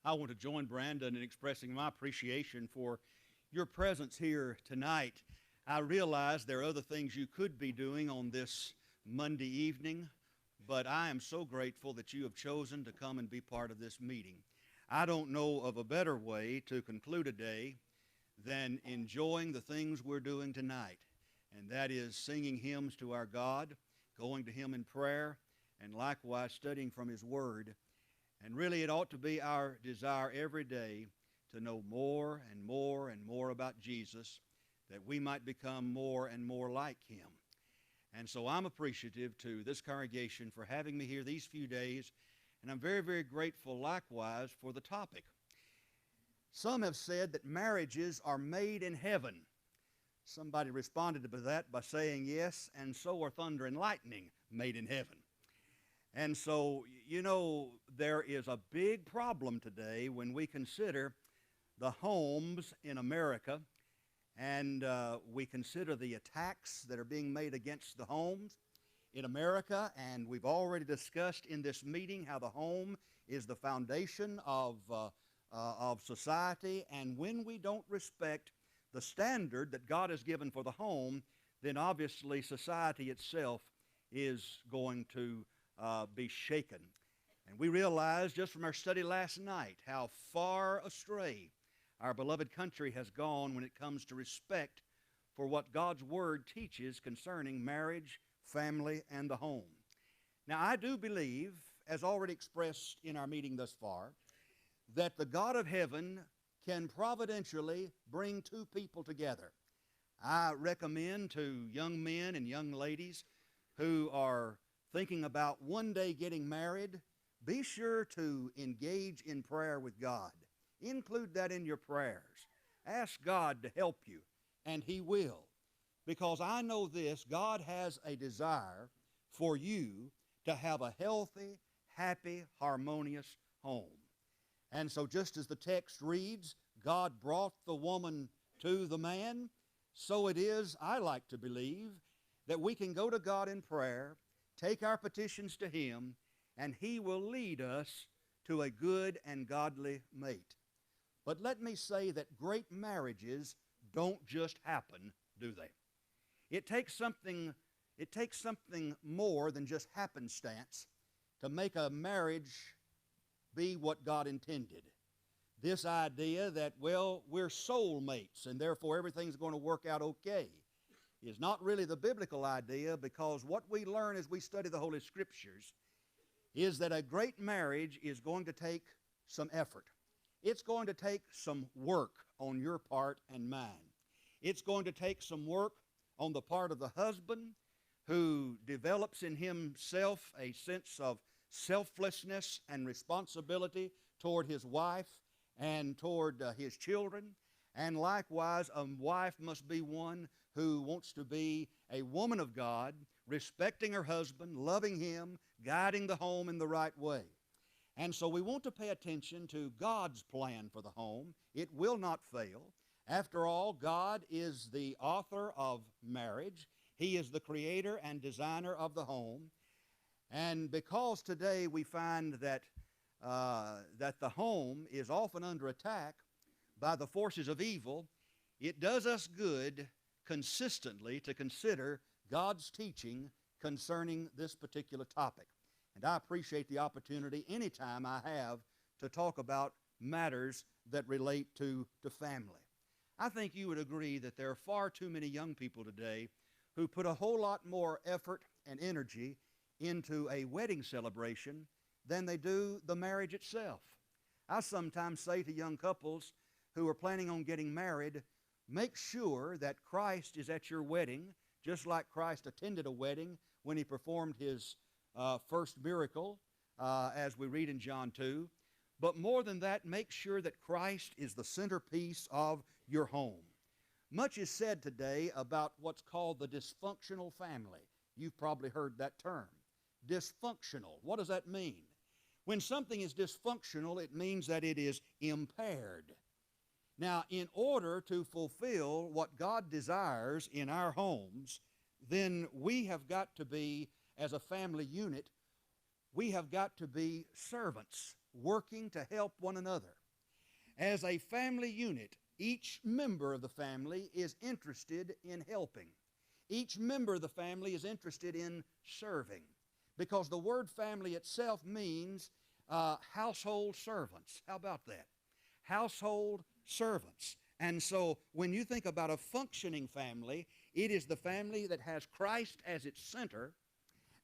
I want to join Brandon in expressing my appreciation for your presence here tonight. I realize there are other things you could be doing on this Monday evening, but I am so grateful that you have chosen to come and be part of this meeting. I don't know of a better way to conclude a day than enjoying the things we're doing tonight, and that is singing hymns to our God, going to Him in prayer, and likewise studying from His Word. And really, it ought to be our desire every day to know more and more and more about Jesus, that we might become more and more like Him. And so I'm appreciative to this congregation for having me here these few days, and I'm very, very grateful likewise for the topic. Some have said that marriages are made in heaven. Somebody responded to that by saying, yes, and so are thunder and lightning made in heaven. And so, you know, there is a big problem today when we consider the homes in America, and we consider the attacks that are being made against the homes in America. And we've already discussed in this meeting how the home is the foundation of society. And when we don't respect the standard that God has given for the home, then obviously society itself is going to be shaken. And we realize just from our study last night how far astray our beloved country has gone when it comes to respect for what God's Word teaches concerning marriage, family, and the home. Now, I do believe, as already expressed in our meeting thus far, that the God of heaven can providentially bring two people together. I recommend to young men and young ladies who are thinking about one day getting married, be sure to engage in prayer with God. Include that in your prayers. Ask God to help you, and He will. Because I know this, God has a desire for you to have a healthy, happy, harmonious home. And so just as the text reads, God brought the woman to the man, so it is, I like to believe, that we can go to God in prayer, take our petitions to Him, and He will lead us to a good and godly mate. But let me say that great marriages don't just happen, do they? It takes something more than just happenstance to make a marriage be what God intended. This idea that, well, we're soulmates and therefore everything's going to work out okay is not really the biblical idea, because what we learn as we study the Holy Scriptures is that a great marriage is going to take some effort. It's going to take some work on your part and mine. It's going to take some work on the part of the husband, who develops in himself a sense of selflessness and responsibility toward his wife and toward his children. And likewise, a wife must be one who wants to be a woman of God, respecting her husband, loving him, guiding the home in the right way. And so we want to pay attention to God's plan for the home. It will not fail. After all, God is the author of marriage. He is the creator and designer of the home. And because today we find that the home is often under attack by the forces of evil, it does us good consistently to consider God's teaching concerning this particular topic. And I appreciate the opportunity anytime I have to talk about matters that relate to family. I think you would agree that there are far too many young people today who put a whole lot more effort and energy into a wedding celebration than they do the marriage itself. I sometimes say to young couples who are planning on getting married, make sure that Christ is at your wedding, just like Christ attended a wedding when He performed His first miracle, as we read in John 2. But more than that, make sure that Christ is the centerpiece of your home. Much is said today about what's called the dysfunctional family. You've probably heard that term. Dysfunctional. What does that mean? When something is dysfunctional, it means that it is impaired. Now, in order to fulfill what God desires in our homes, then we have got to be, as a family unit, we have got to be servants. working to help one another. As a family unit, each member of the family is interested in helping. Each member of the family is interested in serving, because the word family itself means household servants. How about that? Household servants. And so when you think about a functioning family, it is the family that has Christ as its center,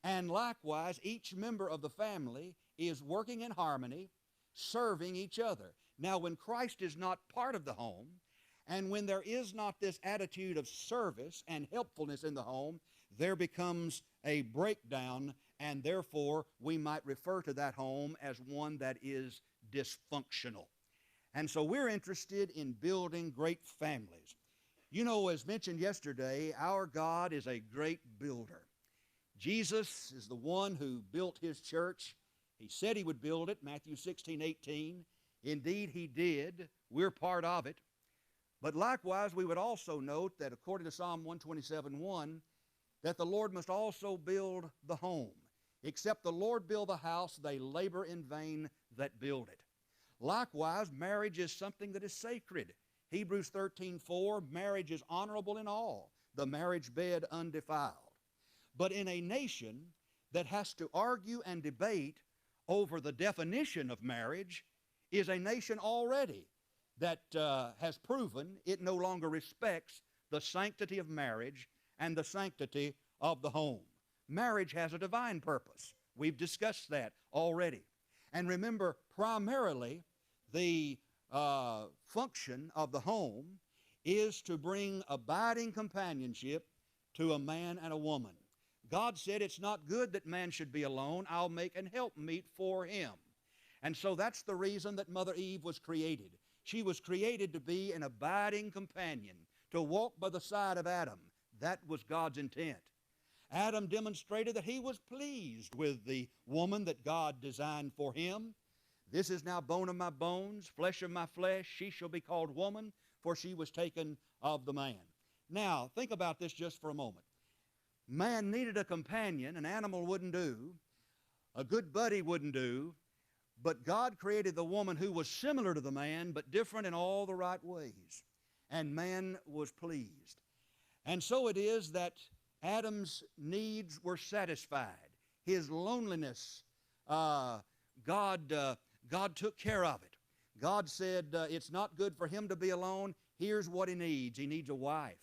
and likewise each member of the family is working in harmony, serving each other. Now, when Christ is not part of the home, and when there is not this attitude of service and helpfulness in the home, there becomes a breakdown, and therefore we might refer to that home as one that is dysfunctional. And so we're interested in building great families. You know, as mentioned yesterday, our God is a great builder. Jesus is the one who built his church. He said he would build it, Matthew 16:18. Indeed, he did. We're part of it. But likewise, we would also note that according to Psalm 127:1, that the Lord must also build the home. Except the Lord build the house, they labor in vain that build it. Likewise, marriage is something that is sacred. Hebrews 13:4, marriage is honorable in all, the marriage bed undefiled. But in a nation that has to argue and debate over the definition of marriage is a nation already that has proven it no longer respects the sanctity of marriage and the sanctity of the home. Marriage has a divine purpose. We've discussed that already. And remember, primarily, the function of the home is to bring abiding companionship to a man and a woman. God said it's not good that man should be alone. I'll make an helpmeet for him. And so that's the reason that Mother Eve was created. She was created to be an abiding companion, to walk by the side of Adam. That was God's intent. Adam demonstrated that he was pleased with the woman that God designed for him. This is now bone of my bones, flesh of my flesh. She shall be called woman, for she was taken of the man. Now, think about this just for a moment. Man needed a companion. An animal wouldn't do. A good buddy wouldn't do. But God created the woman who was similar to the man, but different in all the right ways. And man was pleased. And so it is that Adam's needs were satisfied. His loneliness, God took care of it. God said it's not good for him to be alone. Here's what he needs. He needs a wife.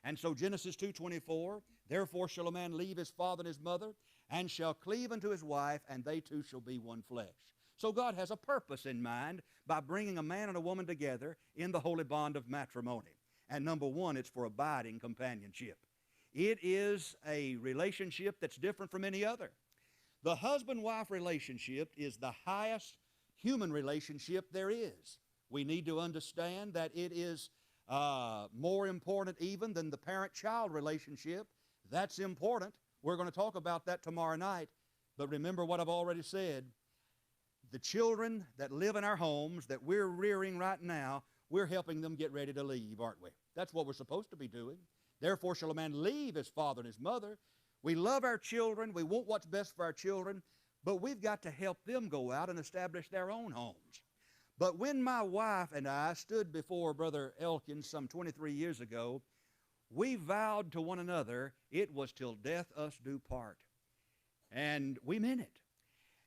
And so Genesis 2:24, therefore shall a man leave his father and his mother, and shall cleave unto his wife, and they two shall be one flesh. So God has a purpose in mind by bringing a man and a woman together in the holy bond of matrimony. And number one, it's for abiding companionship. It is a relationship that's different from any other. The husband-wife relationship is the highest human relationship there is. We need to understand that it is more important even than the parent-child relationship. That's important. We're going to talk about that tomorrow night. But remember what I've already said. The children that live in our homes that we're rearing right now, we're helping them get ready to leave, aren't we? That's what we're supposed to be doing. Therefore shall a man leave his father and his mother. We love our children. We want what's best for our children. But we've got to help them go out and establish their own homes. But when my wife and I stood before Brother Elkins some 23 years ago, we vowed to one another it was till death us do part. And we meant it.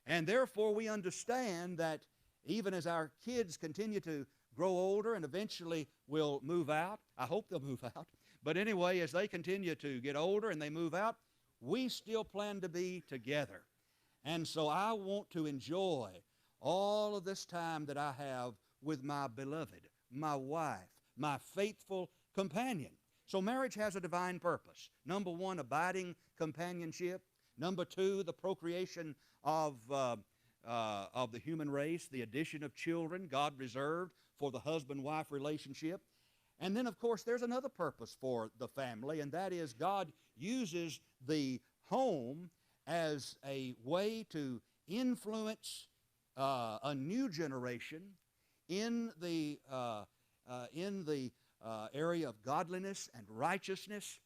And therefore we understand that even as our kids continue to grow older and eventually will move out, I hope they'll move out, but anyway, as they continue to get older and they move out, we still plan to be together. And so I want to enjoy all of this time that I have with my beloved, my wife, my faithful companion. So marriage has a divine purpose. Number one, abiding companionship. Number two, the procreation of the human race, the addition of children God reserved for the husband-wife relationship. And then, of course, there's another purpose for the family, and that is God uses the home as a way to influence a new generation in the area of godliness and righteousness.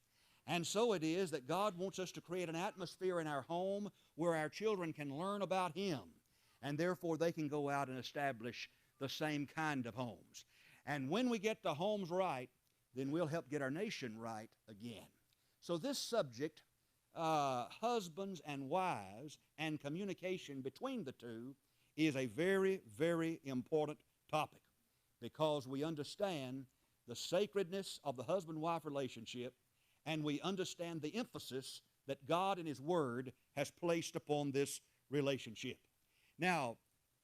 And so it is that God wants us to create an atmosphere in our home where our children can learn about Him and therefore they can go out and establish the same kind of homes. And when we get the homes right, then we'll help get our nation right again. So this subject, husbands and wives and communication between the two, is a very, very important topic, because we understand the sacredness of the husband-wife relationship, and we understand the emphasis that God in His Word has placed upon this relationship. Now,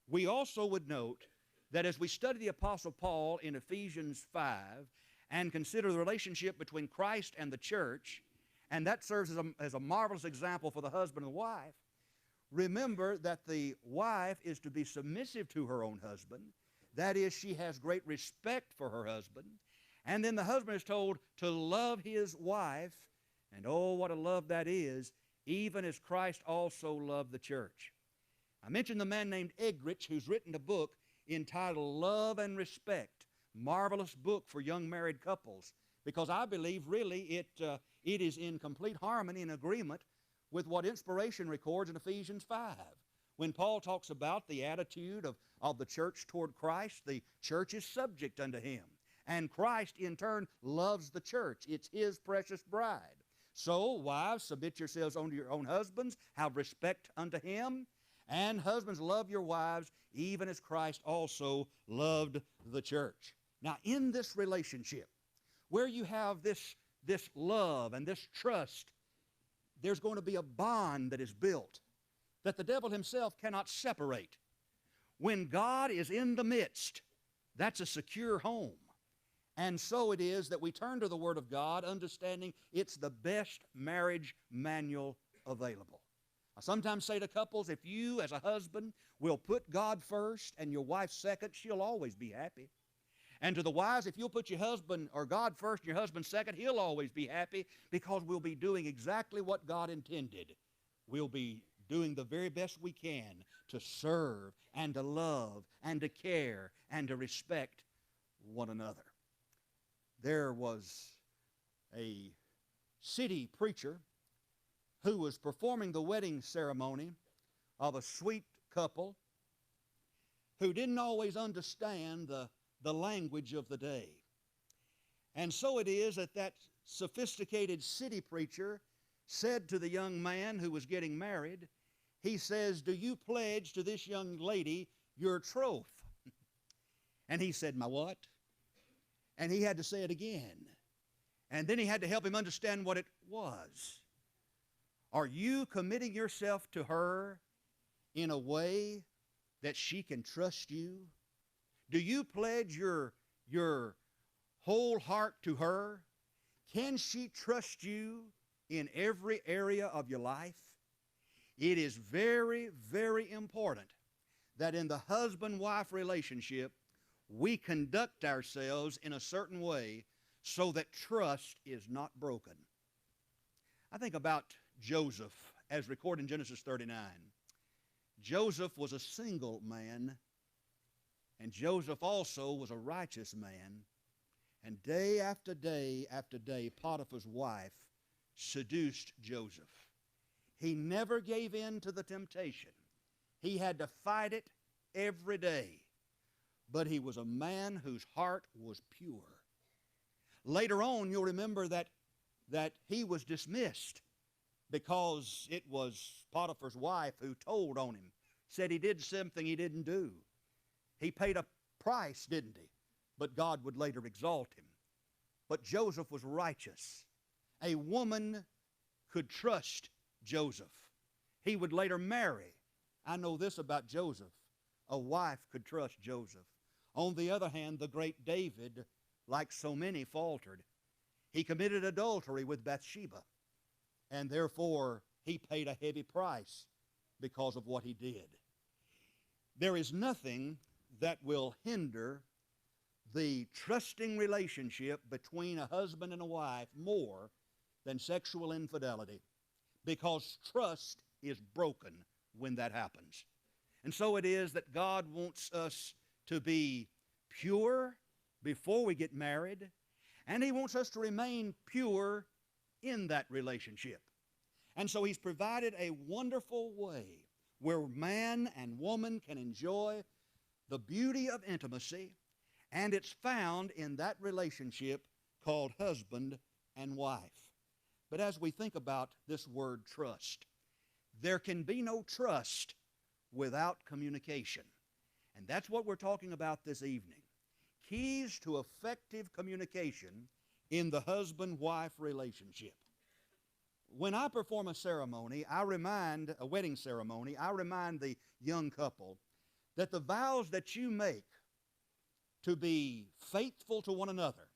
we also would note that as we study the Apostle Paul in Ephesians 5 and consider the relationship between Christ and the church, and that serves as a marvelous example for the husband and the wife, remember that the wife is to be submissive to her own husband. That is, she has great respect for her husband. And then the husband is told to love his wife, and oh, what a love that is, even as Christ also loved the church. I mentioned the man named Egrich, who's written a book entitled Love and Respect, marvelous book for young married couples, because I believe really it is in complete harmony and agreement with what inspiration records in Ephesians 5. When Paul talks about the attitude of the church toward Christ, the church is subject unto Him. And Christ, in turn, loves the church. It's His precious bride. So, wives, submit yourselves unto your own husbands, have respect unto Him, and husbands, love your wives, even as Christ also loved the church. Now, in this relationship, where you have this love and this trust, there's going to be a bond that is built that the devil himself cannot separate. When God is in the midst, that's a secure home. And so it is that we turn to the Word of God, understanding it's the best marriage manual available. I sometimes say to couples, if you as a husband will put God first and your wife second, she'll always be happy. And to the wives, if you'll put your husband or God first and your husband second, he'll always be happy, because we'll be doing exactly what God intended. We'll be doing the very best we can to serve and to love and to care and to respect one another. There was a city preacher who was performing the wedding ceremony of a sweet couple who didn't always understand the language of the day. And so it is that sophisticated city preacher said to the young man who was getting married, he says, "Do you pledge to this young lady your troth?" And he said, "My what?" And he had to say it again. And then he had to help him understand what it was. Are you committing yourself to her in a way that she can trust you? Do you pledge your whole heart to her? Can she trust you in every area of your life? It is very, very important that in the husband-wife relationship, we conduct ourselves in a certain way so that trust is not broken. I think about Joseph, as recorded in Genesis 39. Joseph was a single man, and Joseph also was a righteous man. And day after day after day, Potiphar's wife seduced Joseph. He never gave in to the temptation. He had to fight it every day. But he was a man whose heart was pure. Later on, you'll remember that he was dismissed because it was Potiphar's wife who told on him, said he did something he didn't do. He paid a price, didn't he? But God would later exalt him. But Joseph was righteous. A woman could trust Joseph. He would later marry. I know this about Joseph. A wife could trust Joseph. On the other hand, the great David, like so many, faltered. He committed adultery with Bathsheba, and therefore he paid a heavy price because of what he did. There is nothing that will hinder the trusting relationship between a husband and a wife more than sexual infidelity, because trust is broken when that happens. And so it is that God wants us to be pure before we get married, and He wants us to remain pure in that relationship. And so He's provided a wonderful way where man and woman can enjoy the beauty of intimacy, and it's found in that relationship called husband and wife. But as we think about this word trust, there can be no trust without communication. And that's what we're talking about this evening. Keys to effective communication in the husband-wife relationship. When I perform a ceremony, a wedding ceremony, I remind the young couple that the vows that you make to be faithful to one another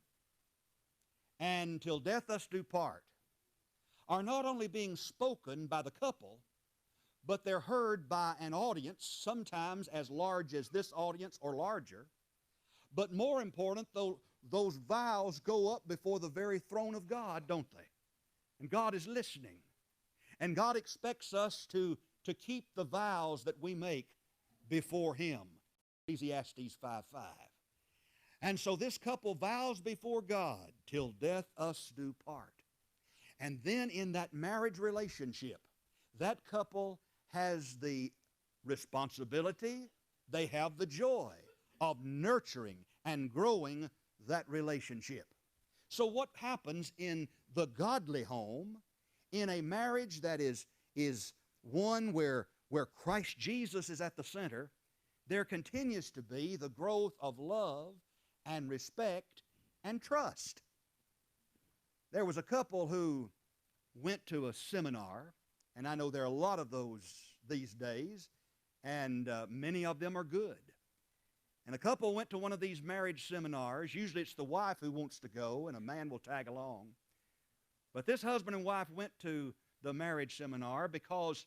and till death us do part are not only being spoken by the couple, but they're heard by an audience, sometimes as large as this audience or larger. But more important, though, those vows go up before the very throne of God, don't they? And God is listening. And God expects us to keep the vows that we make before Him. Ecclesiastes 5:5. And so this couple vows before God, till death us do part. And then in that marriage relationship, that couple has the responsibility, they have the joy of nurturing and growing that relationship. So what happens in the godly home, in a marriage that is one where Christ Jesus is at the center, there continues to be the growth of love and respect and trust. There was a couple who went to a seminar, and I know there are a lot of those these days, and many of them are good. And a couple went to one of these marriage seminars. Usually it's the wife who wants to go, and a man will tag along. But this husband and wife went to the marriage seminar because,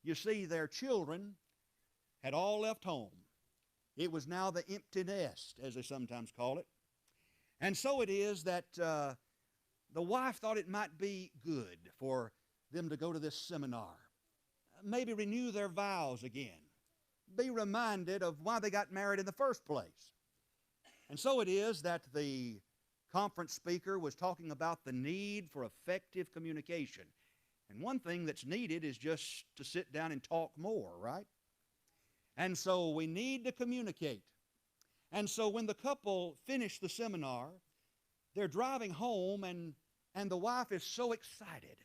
you see, their children had all left home. It was now the empty nest, as they sometimes call it. And so it is that the wife thought it might be good for them to go to this seminar, maybe renew their vows again, be reminded of why they got married in the first place. And so it is that the conference speaker was talking about the need for effective communication. And one thing that's needed is just to sit down and talk more, right? And so we need to communicate. And so when the couple finished the seminar, they're driving home, and the wife is so excited.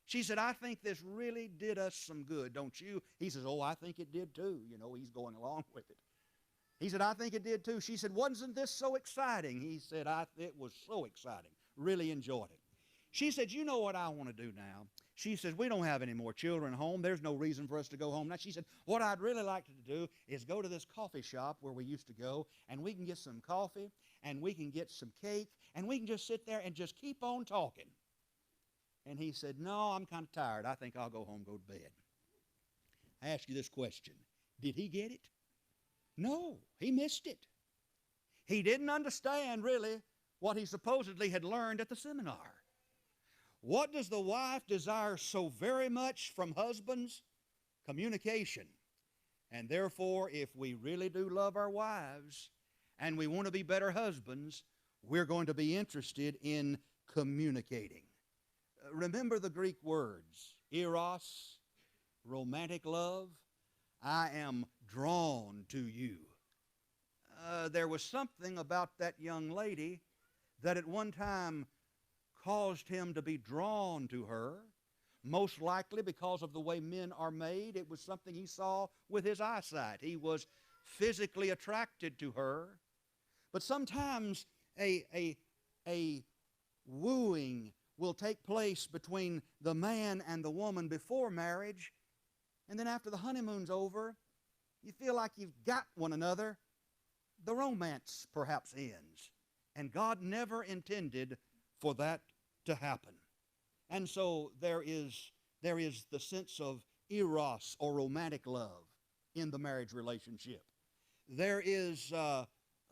She said, "I think this really did us some good, don't you?" He says, "Oh, I think it did too." You know, he's going along with it. He said, "I think it did too." She said, "Wasn't this so exciting?" He said, "It was so exciting. Really enjoyed it." She said, "You know what I want to do now?" She says, "We don't have any more children home. There's no reason for us to go home now." She said, "What I'd really like to do is go to this coffee shop where we used to go, and we can get some coffee, and we can get some cake, and we can just sit there and just keep on talking." And he said, "No, I'm kind of tired. I think I'll go home, go to bed." I ask you this question. Did he get it? No, he missed it. He didn't understand really what he supposedly had learned at the seminar. What does the wife desire so very much from husbands? Communication. And therefore, if we really do love our wives and we want to be better husbands, we're going to be interested in communicating. Remember the Greek words, eros, romantic love. I am drawn to you. There was something about that young lady that at one time caused him to be drawn to her, most likely because of the way men are made. It was something he saw with his eyesight. He was physically attracted to her. But sometimes a wooing will take place between the man and the woman before marriage, and then after the honeymoon's over, you feel like you've got one another. The romance perhaps ends. And God never intended for that to happen. And so there is the sense of eros or romantic love in the marriage relationship. There is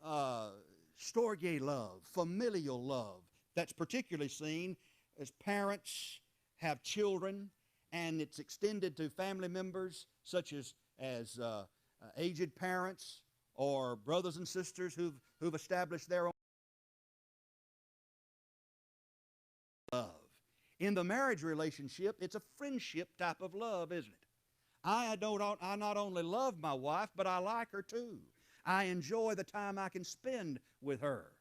storge love, familial love, that's particularly seen as parents have children, and it's extended to family members such as aged parents or brothers and sisters who've established their own love. In the marriage relationship, it's a friendship type of love, isn't it? I not only love my wife, but I like her too. I enjoy the time I can spend with her.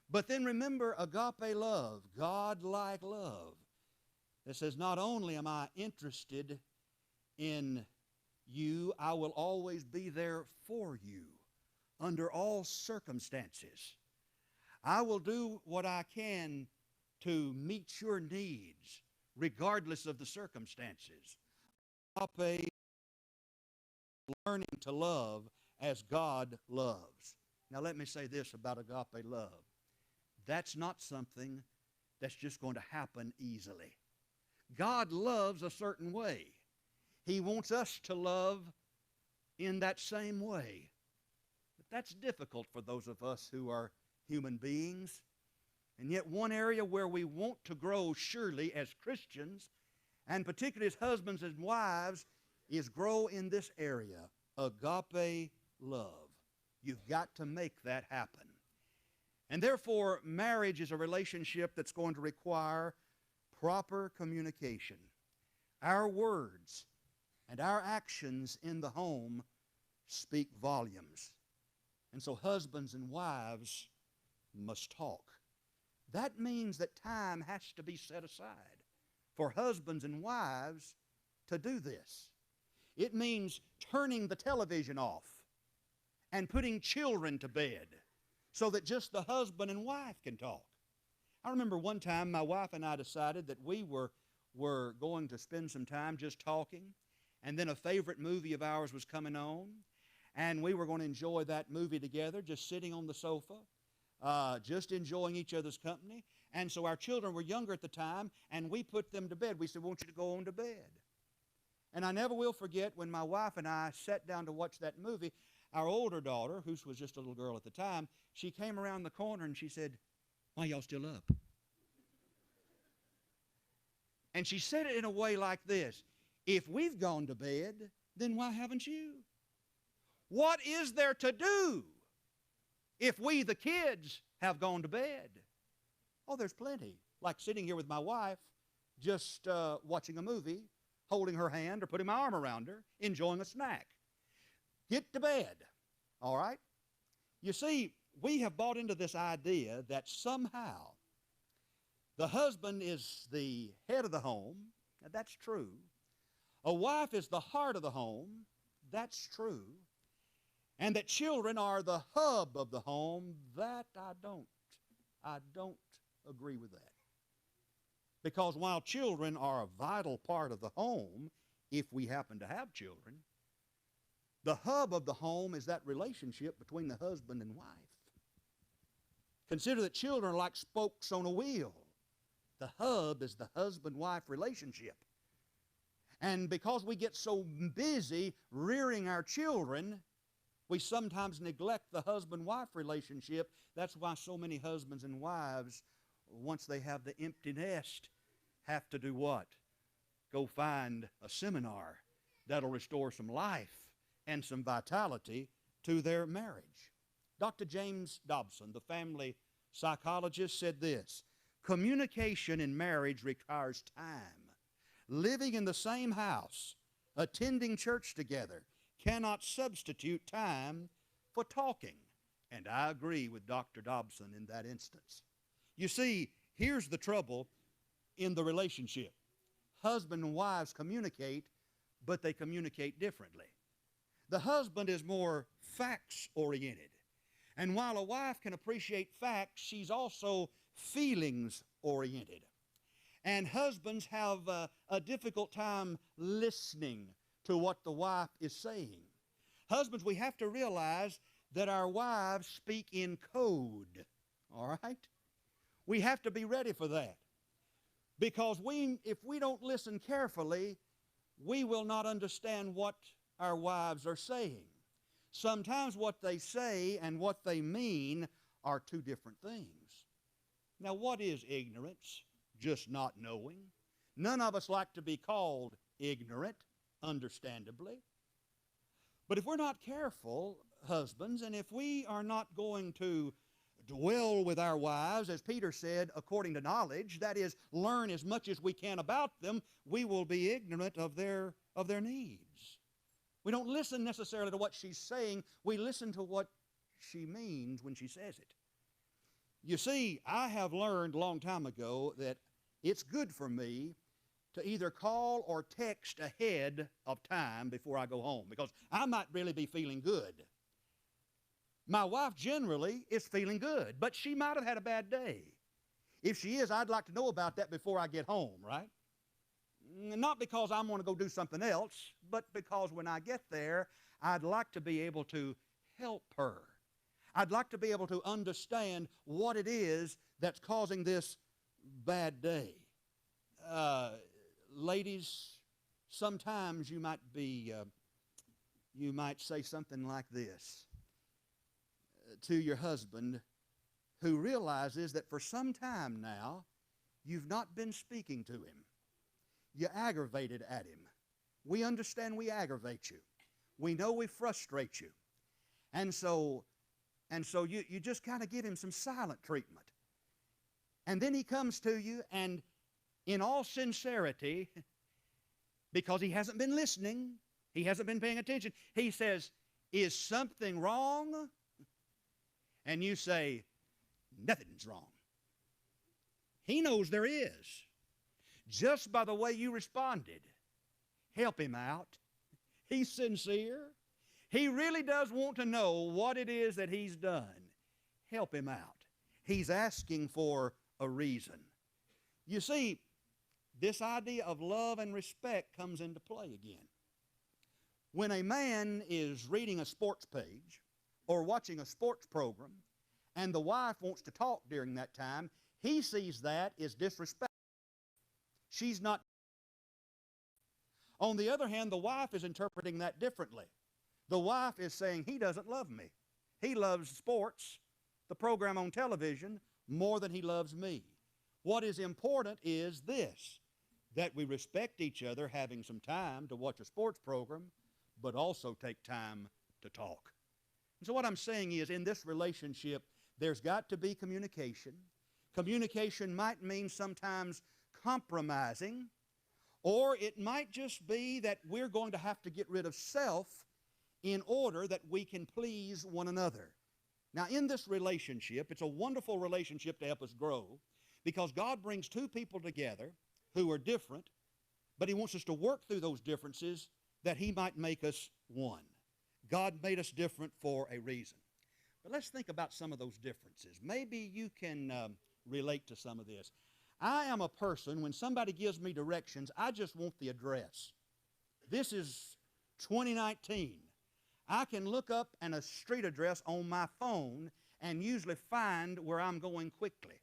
But then remember agape love, God-like love. That says not only am I interested in you, I will always be there for you under all circumstances. I will do what I can to meet your needs regardless of the circumstances. Agape, learning to love as God loves. Now let me say this about agape love. That's not something that's just going to happen easily. God loves a certain way. He wants us to love in that same way. But that's difficult for those of us who are human beings. And yet one area where we want to grow surely as Christians, and particularly as husbands and wives, is grow in this area, agape love. You've got to make that happen. And therefore, marriage is a relationship that's going to require proper communication. Our words and our actions in the home speak volumes. And so husbands and wives must talk. That means that time has to be set aside for husbands and wives to do this. It means turning the television off and putting children to bed so that just the husband and wife can talk. I remember one time my wife and I decided that we were going to spend some time just talking, and then a favorite movie of ours was coming on, and we were going to enjoy that movie together, just sitting on the sofa, just enjoying each other's company. And so our children were younger at the time, and we put them to bed. We said, "We want you to go on to bed." And I never will forget when my wife and I sat down to watch that movie, our older daughter, who was just a little girl at the time, she came around the corner and she said, "Why y'all still up?" And she said it in a way like this: "If we've gone to bed, then why haven't you? What is there to do if we, the kids, have gone to bed?" Oh, there's plenty. Like sitting here with my wife, just watching a movie, holding her hand or putting my arm around her, enjoying a snack. Get to bed, all right? You see, we have bought into this idea that somehow the husband is the head of the home. Now, that's true. A wife is the heart of the home. That's true. And that children are the hub of the home. That I don't agree with that. Because while children are a vital part of the home, if we happen to have children, the hub of the home is that relationship between the husband and wife. Consider that children are like spokes on a wheel. The hub is the husband-wife relationship. And because we get so busy rearing our children, we sometimes neglect the husband-wife relationship. That's why so many husbands and wives, once they have the empty nest, have to do what? Go find a seminar that'll restore some life and some vitality to their marriage. Dr. James Dobson, the family psychologist, said this: "Communication in marriage requires time. Living in the same house, attending church together, cannot substitute time for talking." And I agree with Dr. Dobson in that instance. You see, here's the trouble in the relationship. Husband and wives communicate, but they communicate differently. The husband is more facts-oriented. And while a wife can appreciate facts, she's also feelings-oriented. And husbands have a difficult time listening to what the wife is saying. Husbands, we have to realize that our wives speak in code, all right? We have to be ready for that. Because if we don't listen carefully, we will not understand what our wives are saying. Sometimes what they say and what they mean are two different things. Now, what is ignorance? Just not knowing. None of us like to be called ignorant, understandably. But if we're not careful, husbands, and if we are not going to dwell with our wives, as Peter said, according to knowledge, that is, learn as much as we can about them, we will be ignorant of their needs. We don't listen necessarily to what she's saying. We listen to what she means when she says it. You see, I have learned a long time ago that it's good for me to either call or text ahead of time before I go home, because I might really be feeling good. My wife generally is feeling good, but she might have had a bad day. If she is, I'd like to know about that before I get home, right? Not because I want to go do something else, but because when I get there, I'd like to be able to help her. I'd like to be able to understand what it is that's causing this bad day. Ladies, sometimes you might say something like this to your husband, who realizes that for some time now you've not been speaking to him. You aggravated at him. We understand we aggravate you. We know we frustrate you. And so you just kind of give him some silent treatment. And then he comes to you, and in all sincerity, because he hasn't been listening, he hasn't been paying attention, he says, "Is something wrong?" And you say, "Nothing's wrong." He knows there is, just by the way you responded. Help him out. He's sincere. He really does want to know what it is that he's done. Help him out. He's asking for a reason. You see, this idea of love and respect comes into play again. When a man is reading a sports page or watching a sports program and the wife wants to talk during that time, he sees that as disrespect. She's not. On the other hand, the wife is interpreting that differently. The wife is saying, he doesn't love me. He loves sports, the program on television, more than he loves me. What is important is this, that we respect each other, having some time to watch a sports program, but also take time to talk. And so what I'm saying is, in this relationship, there's got to be communication. Communication might mean sometimes compromising, or it might just be that we're going to have to get rid of self in order that we can please one another. Now, in this relationship, it's a wonderful relationship to help us grow, because God brings two people together who are different, but He wants us to work through those differences that He might make us one. God made us different for a reason. But let's think about some of those differences. Maybe you can relate to some of this. I am a person, when somebody gives me directions, I just want the address. This is 2019. I can look up a street address on my phone and usually find where I'm going quickly.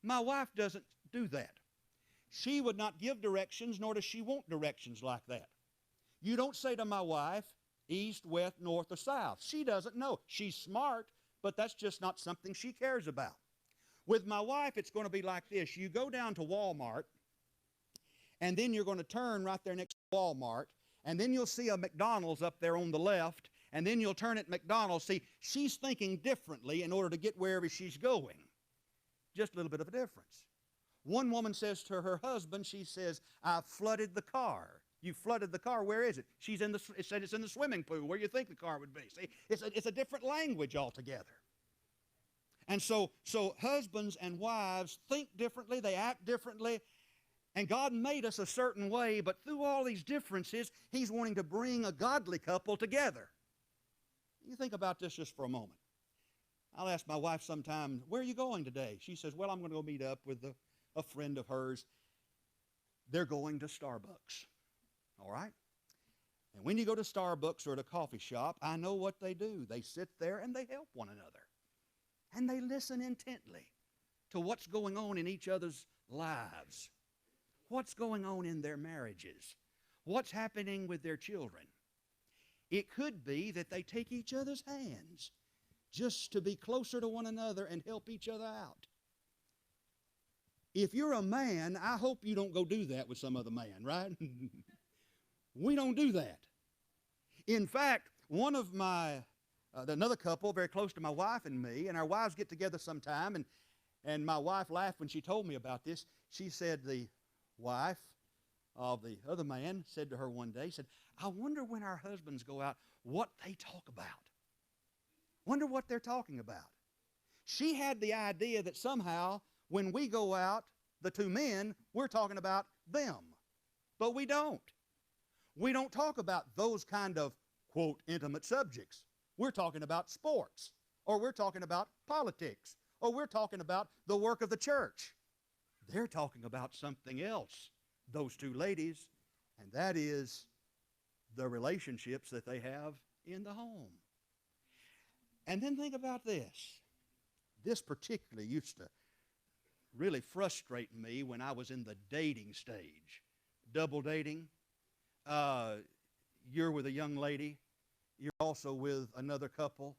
My wife doesn't do that. She would not give directions, nor does she want directions like that. You don't say to my wife, east, west, north, or south. She doesn't know. She's smart, but that's just not something she cares about. With my wife, it's going to be like this. You go down to Walmart, and then you're going to turn right there next to Walmart, and then you'll see a McDonald's up there on the left, and then you'll turn at McDonald's. See, she's thinking differently in order to get wherever she's going. Just a little bit of a difference. One woman says to her husband, she says, "I've flooded the car." You flooded the car. Where is it? It said it's in the swimming pool. Where do you think the car would be? See, it's a different language altogether. And so husbands and wives think differently, they act differently, and God made us a certain way, but through all these differences, He's wanting to bring a godly couple together. You think about this just for a moment. I'll ask my wife sometime, "Where are you going today?" She says, "Well, I'm going to go meet up with a friend of hers. They're going to Starbucks." All right? And when you go to Starbucks or at a coffee shop, I know what they do. They sit there and they help one another. And they listen intently to what's going on in each other's lives, what's going on in their marriages, what's happening with their children. It could be that they take each other's hands just to be closer to one another and help each other out. If you're a man, I hope you don't go do that with some other man, right? We don't do that. In fact, one of another couple very close to my wife and me, and our wives get together sometime, and my wife laughed when she told me about this. She said, the wife, of the other man said to her one day, he said, I wonder when our husbands go out what they talk about. Wonder what they're talking about. She had the idea that somehow when we go out, the two men, we're talking about them. But we don't. We don't talk about those kind of, quote, intimate subjects. We're talking about sports, or we're talking about politics, or we're talking about the work of the church. They're talking about something else, those two ladies, and that is the relationships that they have in the home. And then think about this. This particularly used to really frustrate me when I was in the dating stage. Double dating. You're with a young lady. You're also with another couple.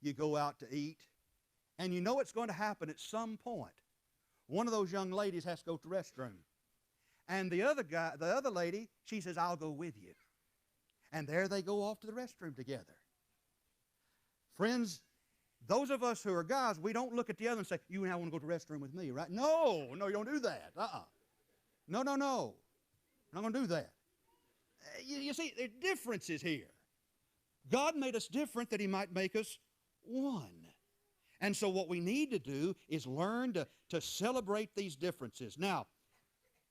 You go out to eat. And you know it's going to happen at some point. One of those young ladies has to go to the restroom. And the other lady, she says, I'll go with you. And there they go off to the restroom together. Friends, those of us who are guys, we don't look at the other and say, you now want to go to the restroom with me, right? No, you don't do that. No. We're not going to do that. You see, there are differences here. God made us different that He might make us one. And so what we need to do is learn to celebrate these differences. Now,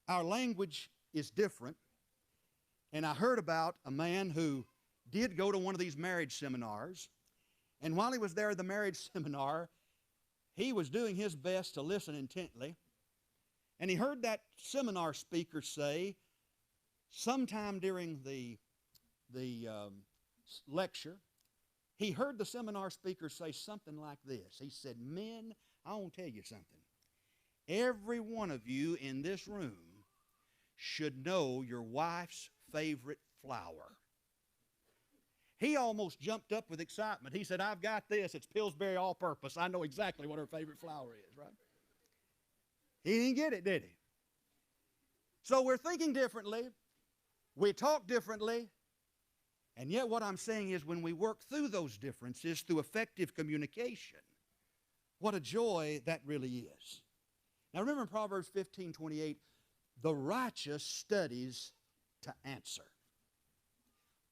our language is different. And I heard about a man who did go to one of these marriage seminars. And while he was there at the marriage seminar, he was doing his best to listen intently. And he heard that seminar speaker say, sometime during the lecture, he heard the seminar speaker say something like this. He said, men, I want to tell you something. Every one of you in this room should know your wife's favorite flower. He almost jumped up with excitement. He said, I've got this. It's Pillsbury all-purpose. I know exactly what her favorite flower is, right? He didn't get it, did he? So we're thinking differently. We talk differently. And yet what I'm saying is when we work through those differences through effective communication, what a joy that really is. Now remember in Proverbs 15:28, the righteous studies to answer.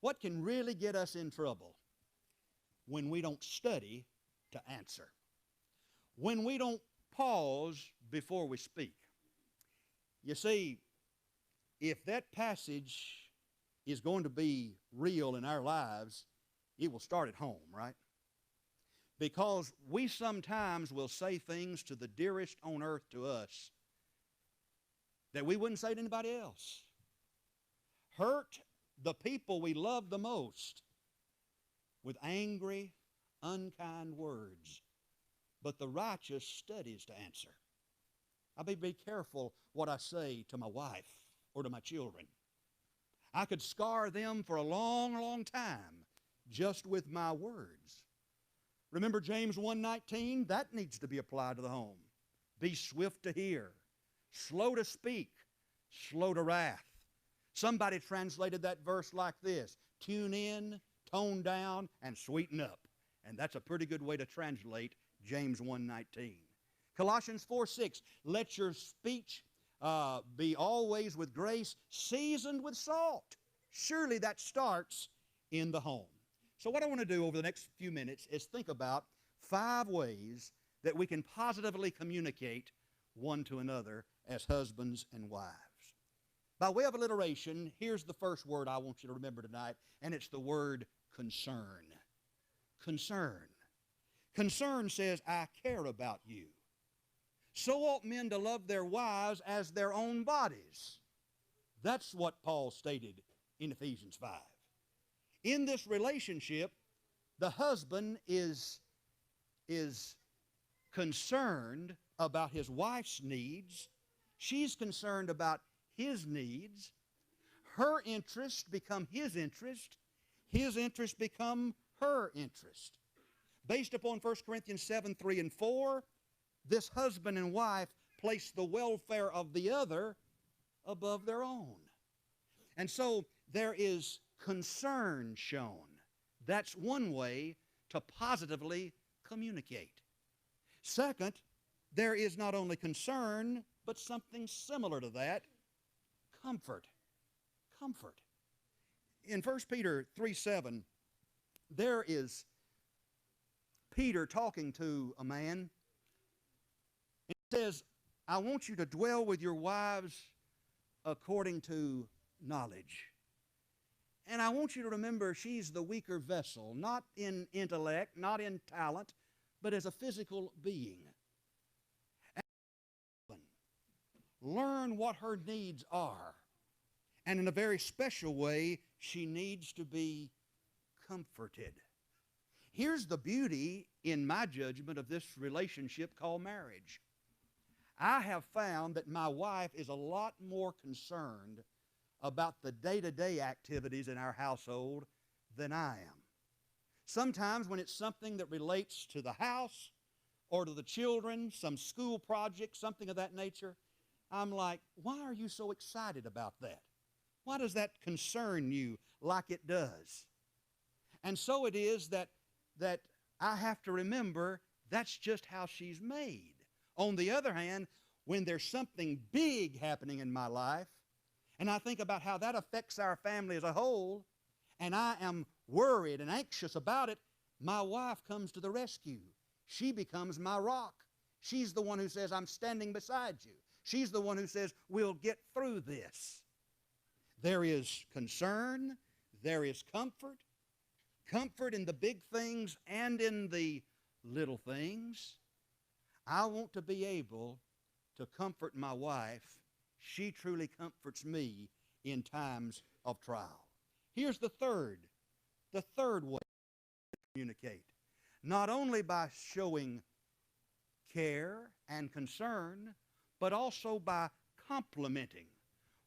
What can really get us in trouble? When we don't study to answer. When we don't pause before we speak. You see, if that passage is going to be real in our lives, it will start at home, right? Because we sometimes will say things to the dearest on earth to us that we wouldn't say to anybody else. Hurt the people we love the most with angry, unkind words. But the righteous studies to answer. I be careful what I say to my wife or to my children. I could scar them for a long, long time just with my words. Remember James 1:19? That needs to be applied to the home. Be swift to hear, slow to speak, slow to wrath. Somebody translated that verse like this: tune in, tone down, and sweeten up. And that's a pretty good way to translate James 1:19. Colossians 4:6, let your speech be always with grace, seasoned with salt. Surely that starts in the home. So what I want to do over the next few minutes is think about 5 ways that we can positively communicate one to another as husbands and wives. By way of alliteration, here's the first word I want you to remember tonight, and it's the word concern. Concern. Concern says, I care about you. So ought men to love their wives as their own bodies. That's what Paul stated in Ephesians 5. In this relationship, the husband is concerned about his wife's needs. She's concerned about his needs. Her interests become his interest. His interests become her interest. Based upon 1 Corinthians 7:3 and 4, this husband and wife place the welfare of the other above their own. And so there is concern shown. That's one way to positively communicate. Second, there is not only concern, but something similar to that, comfort. comfort. In 1 Peter 3:7, there is Peter talking to a man. It says, I want you to dwell with your wives according to knowledge. And I want you to remember she's the weaker vessel, not in intellect, not in talent, but as a physical being. And learn what her needs are. And in a very special way, she needs to be comforted. Here's the beauty, in my judgment, of this relationship called marriage. I have found that my wife is a lot more concerned about the day-to-day activities in our household than I am. Sometimes when it's something that relates to the house or to the children, some school project, something of that nature, I'm like, why are you so excited about that? Why does that concern you like it does? And so it is that I have to remember that's just how she's made. On the other hand, when there's something big happening in my life, and I think about how that affects our family as a whole, and I am worried and anxious about it, my wife comes to the rescue. She becomes my rock. She's the one who says, I'm standing beside you. She's the one who says, we'll get through this. There is concern. There is comfort. Comfort in the big things and in the little things. I want to be able to comfort my wife. She truly comforts me in times of trial. Here's the third way to communicate. Not only by showing care and concern, but also by complimenting.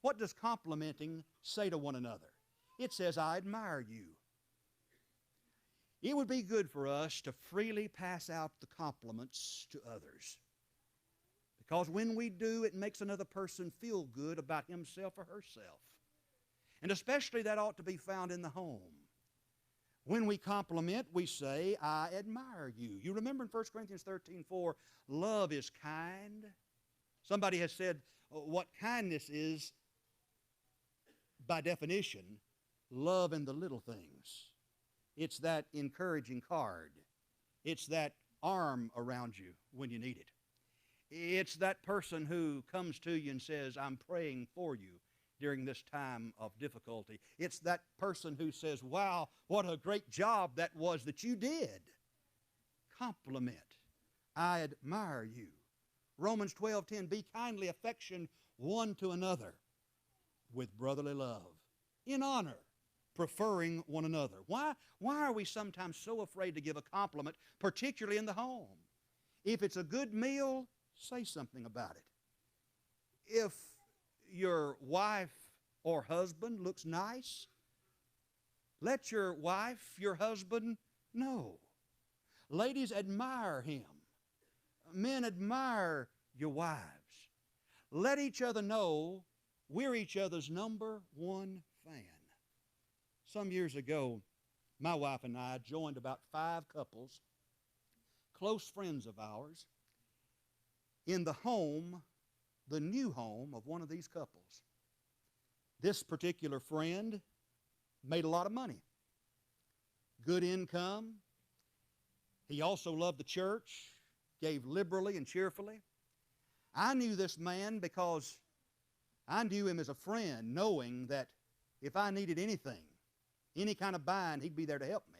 What does complimenting say to one another? It says, I admire you. It would be good for us to freely pass out the compliments to others. Because when we do, it makes another person feel good about himself or herself. And especially that ought to be found in the home. When we compliment, we say, I admire you. You remember in 1 Corinthians 13:4, love is kind. Somebody has said what kindness is, by definition, love in the little things. It's that encouraging card. It's that arm around you when you need it. It's that person who comes to you and says, I'm praying for you during this time of difficulty. It's that person who says, wow, what a great job that was that you did. Compliment. I admire you. Romans 12:10, be kindly affectioned one to another with brotherly love, in honor, preferring one another. Why are we sometimes so afraid to give a compliment, particularly in the home? If it's a good meal, say something about it. If your wife or husband looks nice, let your wife, your husband know. Ladies, admire him. Men, admire your wives. Let each other know we're each other's number one fan. Some years ago, my wife and I joined about 5 couples, close friends of ours, in the home, the new home of one of these couples. This particular friend made a lot of money, good income. He also loved the church, gave liberally and cheerfully. I knew this man because I knew him as a friend, knowing that if I needed anything, any kind of bind, he'd be there to help me.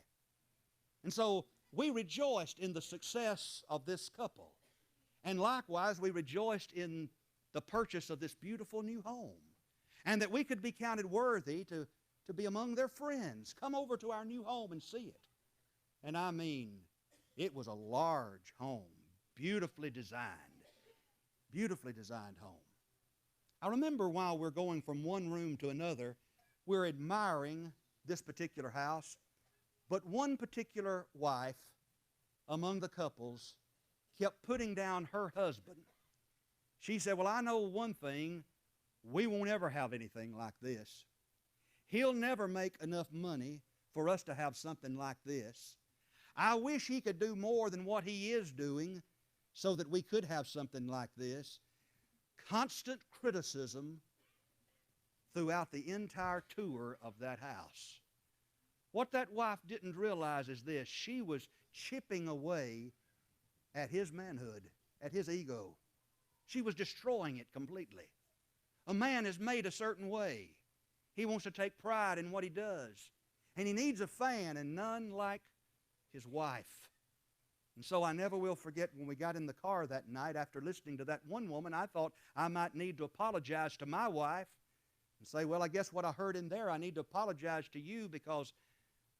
And so we rejoiced in the success of this couple. And likewise, we rejoiced in the purchase of this beautiful new home. And that we could be counted worthy to be among their friends. Come over to our new home and see it. And I mean, it was a large home, beautifully designed home. I remember while we're going from one room to another, we're admiring this particular house, but one particular wife among the couples kept putting down her husband. She said, well, I know one thing, we won't ever have anything like this. He'll never make enough money for us to have something like this. I wish he could do more than what he is doing so that we could have something like this. Constant criticism throughout the entire tour of that house. What that wife didn't realize is this: she was chipping away at his manhood, at his ego. She was destroying it completely. A man is made a certain way. He wants to take pride in what he does. And he needs a fan, and none like his wife. And so I never will forget when we got in the car that night after listening to that one woman, I thought I might need to apologize to my wife and say, well, I guess what I heard in there, I need to apologize to you, because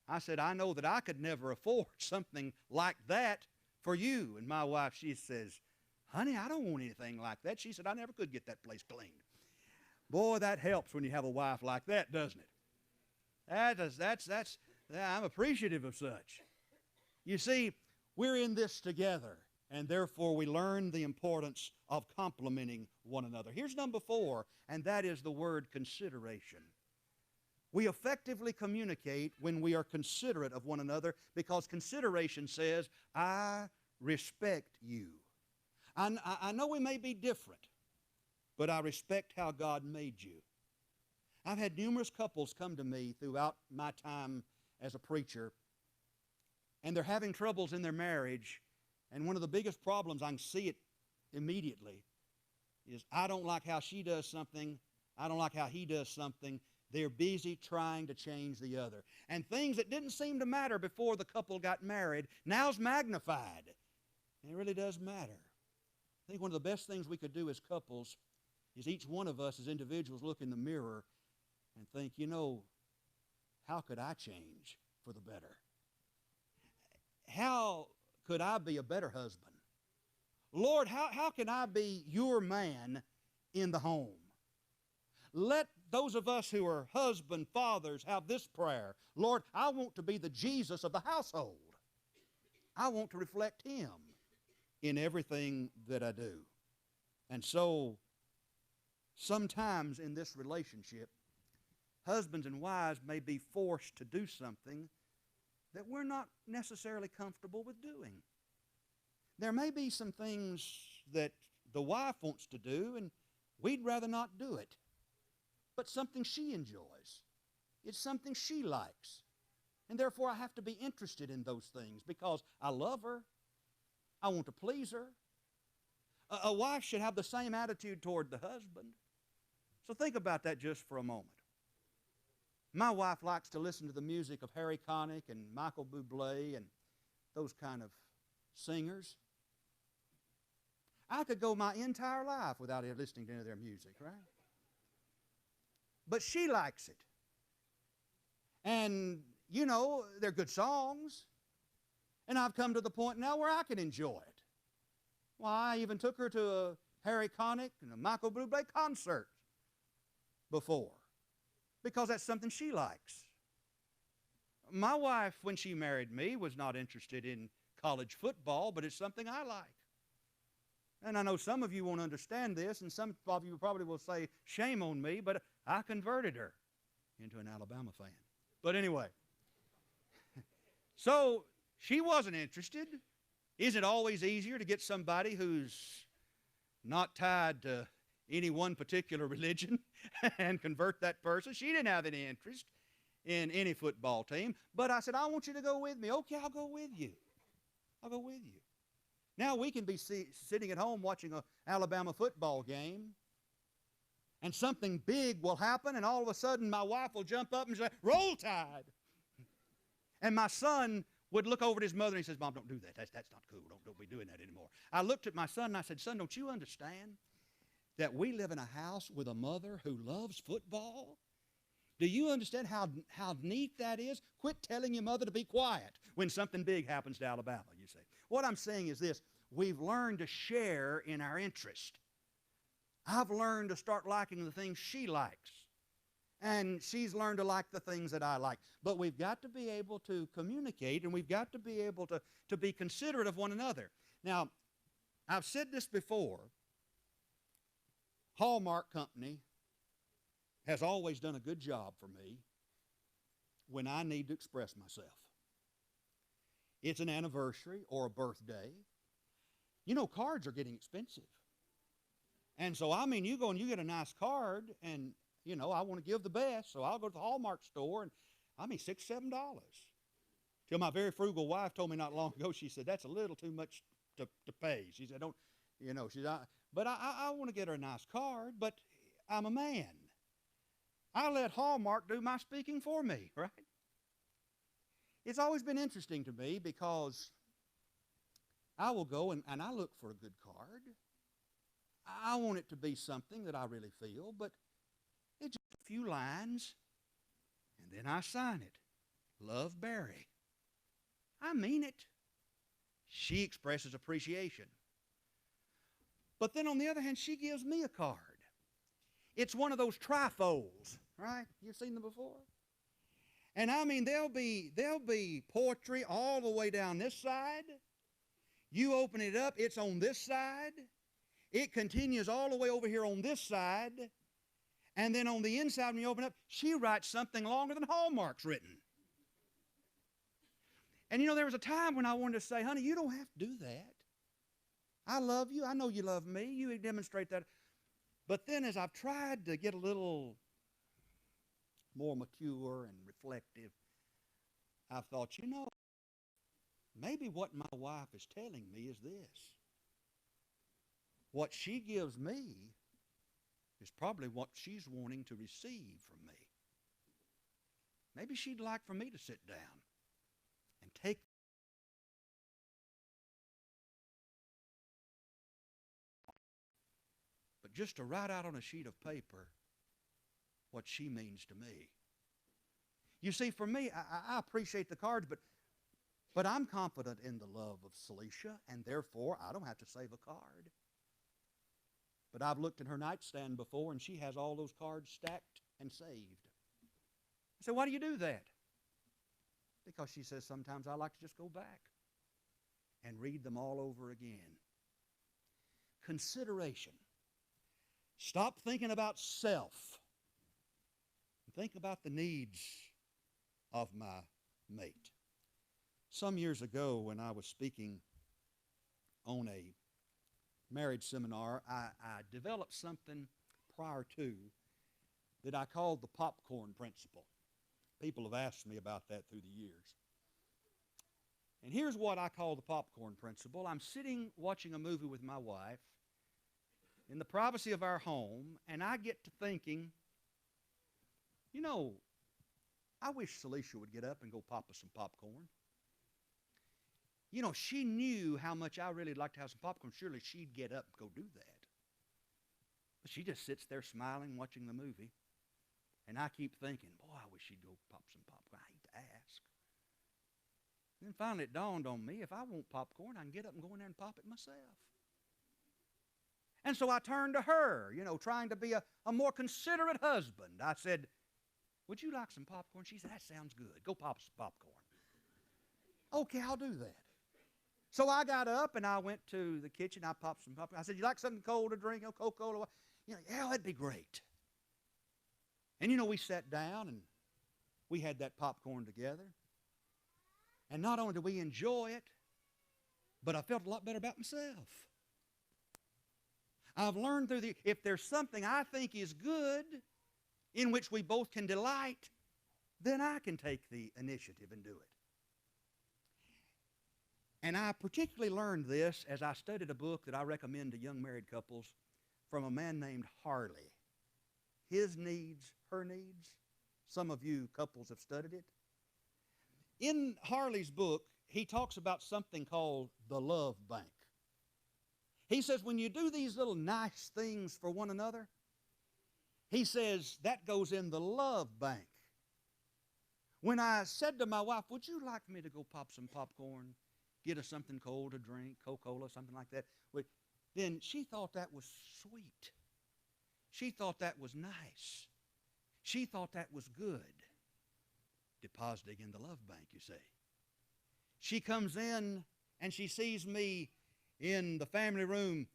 I said, I know that I could never afford something like that for you. And my wife, she says, honey, I don't want anything like that. She said, I never could get that place cleaned. Boy, that helps when you have a wife like that, doesn't it? I'm appreciative of such. You see, we're in this together, and therefore we learn the importance of complimenting one another. Here's number 4, and that is the word consideration. We effectively communicate when we are considerate of one another, because consideration says, I respect you. I know we may be different, but I respect how God made you. I've had numerous couples come to me throughout my time as a preacher, and they're having troubles in their marriage, and one of the biggest problems, I can see it immediately, is I don't like how she does something, I don't like how he does something. They're busy trying to change the other. And things that didn't seem to matter before the couple got married, now's magnified. And it really does matter. I think one of the best things we could do as couples is each one of us as individuals look in the mirror and think, you know, how could I change for the better? How could I be a better husband? Lord, how can I be your man in the home? Let those of us who are husband, fathers, have this prayer. Lord, I want to be the Jesus of the household. I want to reflect Him in everything that I do. And so, sometimes in this relationship, husbands and wives may be forced to do something that we're not necessarily comfortable with doing. There may be some things that the wife wants to do, and we'd rather not do it. But something she enjoys. It's something she likes. And therefore I have to be interested in those things because I love her. I want to please her. A wife should have the same attitude toward the husband. So think about that just for a moment. My wife likes to listen to the music of Harry Connick and Michael Bublé and those kind of singers. I could go my entire life without listening to any of their music, right? But she likes it. And, you know, they're good songs. And I've come to the point now where I can enjoy it. Well, I even took her to a Harry Connick and a Michael Bublé concert before, because that's something she likes. My wife, when she married me, was not interested in college football, but it's something I like. And I know some of you won't understand this, and some of you probably will say, shame on me, but I converted her into an Alabama fan. But anyway, so she wasn't interested. Isn't it always easier to get somebody who's not tied to any one particular religion and convert that person? She didn't have any interest in any football team, but I said, I want you to go with me. Okay, I'll go with you. I'll go with you. Now we can be sitting at home watching an Alabama football game, and something big will happen, and all of a sudden my wife will jump up and say, Roll Tide. And my son would look over at his mother and he says, Mom, don't do that. That's not cool. Don't be doing that anymore. I looked at my son and I said, Son, don't you understand that we live in a house with a mother who loves football? Do you understand how neat that is? Quit telling your mother to be quiet when something big happens to Alabama, you say. What I'm saying is this: we've learned to share in our interest. I've learned to start liking the things she likes, and she's learned to like the things that I like. But we've got to be able to communicate, and we've got to be able to be considerate of one another. Now, I've said this before. Hallmark Company has always done a good job for me when I need to express myself. It's an anniversary or a birthday. You know, cards are getting expensive. And so, I mean, you go and you get a nice card, and I want to give the best, so I'll go to the Hallmark store, and $6, $7. Till my very frugal wife told me not long ago, she said, that's a little too much to pay. She said, don't, but I want to get her a nice card, but I'm a man. I let Hallmark do my speaking for me, right? It's always been interesting to me because I will go and I look for a good card. I want it to be something that I really feel, but it's just a few lines, and then I sign it. Love, Barry. I mean it. She expresses appreciation. But then on the other hand, she gives me a card. It's one of those trifolds, right? You've seen them before? And there'll be poetry all the way down this side. You open it up, it's on this side. It continues all the way over here on this side. And then on the inside, when you open up, she writes something longer than Hallmark's written. And there was a time when I wanted to say, honey, you don't have to do that. I love you. I know you love me. You demonstrate that. But then as I've tried to get a little more mature and reflective, I've thought, maybe what my wife is telling me is this. What she gives me is probably what she's wanting to receive from me. Maybe she'd like for me to sit down and take but just to write out on a sheet of paper what she means to me. You see, for me, I appreciate the cards, but I'm confident in the love of Celicia, and therefore I don't have to save a card. But I've looked in her nightstand before, and she has all those cards stacked and saved. I said, why do you do that? Because she says, sometimes I like to just go back and read them all over again. Consideration. Stop thinking about self. Think about the needs of my mate. Some years ago, when I was speaking on a marriage seminar, I developed something prior to that I called the popcorn principle. People have asked me about that through the years. And here's what I call the popcorn principle. I'm sitting watching a movie with my wife in the privacy of our home, and I get to thinking, I wish Celicia would get up and go pop us some popcorn. She knew how much I really like to have some popcorn. Surely she'd get up and go do that. But she just sits there smiling, watching the movie. And I keep thinking, boy, I wish she'd go pop some popcorn. I hate to ask. And then finally it dawned on me, if I want popcorn, I can get up and go in there and pop it myself. And so I turned to her, trying to be a more considerate husband. I said, would you like some popcorn? She said, that sounds good. Go pop some popcorn. Okay, I'll do that. So I got up and I went to the kitchen. I popped some popcorn. I said, you like something cold to drink? Coca-Cola? Yeah, that'd be great. And we sat down and we had that popcorn together. And not only did we enjoy it, but I felt a lot better about myself. I've learned if there's something I think is good, in which we both can delight, then I can take the initiative and do it. And I particularly learned this as I studied a book that I recommend to young married couples from a man named Harley. His needs, her needs. Some of you couples have studied it. In Harley's book, he talks about something called the love bank. He says when you do these little nice things for one another, he says that goes in the love bank. When I said to my wife, would you like me to go pop some popcorn, get us something cold to drink, Coca-Cola, something like that, then she thought that was sweet. She thought that was nice. She thought that was good. Depositing in the love bank, you see. She comes in and she sees me in the family room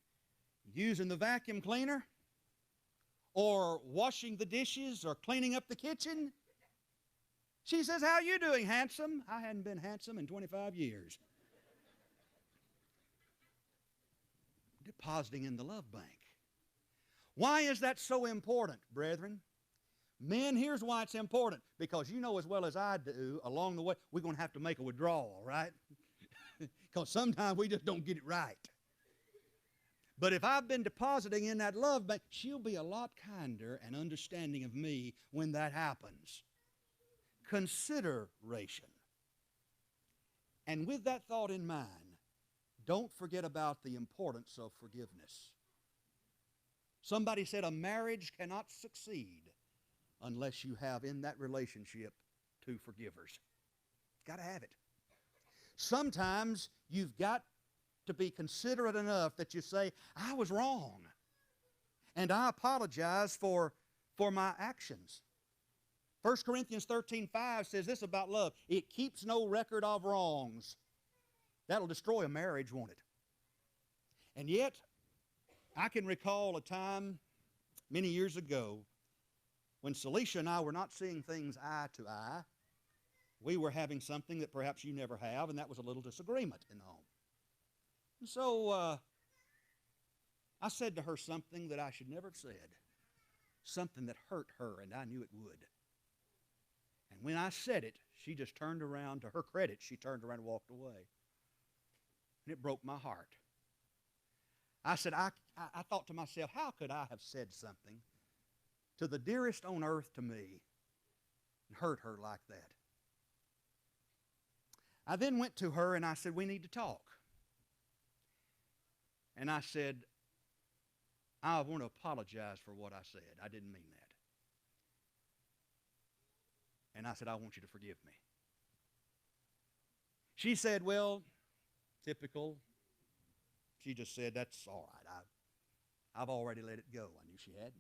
using the vacuum cleaner or washing the dishes or cleaning up the kitchen. She says, how you doing, handsome? I hadn't been handsome in 25 years. Depositing in the love bank. Why is that so important, brethren? Men, here's why it's important. Because you know as well as I do, along the way, we're going to have to make a withdrawal, right? Because sometimes we just don't get it right. But if I've been depositing in that love bank, she'll be a lot kinder and understanding of me when that happens. Consideration. And with that thought in mind, don't forget about the importance of forgiveness. Somebody said a marriage cannot succeed unless you have in that relationship two forgivers. Got to have it. Sometimes you've got to be considerate enough that you say, I was wrong, and I apologize for my actions. 1 Corinthians 13:5 says this about love. It keeps no record of wrongs. That'll destroy a marriage, won't it? And yet, I can recall a time many years ago when Celicia and I were not seeing things eye to eye. We were having something that perhaps you never have, and that was a little disagreement in the home. And so I said to her something that I should never have said, something that hurt her, and I knew it would. And when I said it, she just turned around. To her credit, she turned around and walked away. And it broke my heart. I said, I thought to myself, how could I have said something to the dearest on earth to me and hurt her like that? I then went to her and I said, we need to talk. And I said, I want to apologize for what I said. I didn't mean that. And I said, I want you to forgive me. She said, well, typical. She just said, that's all right. I've already let it go. I knew she hadn't.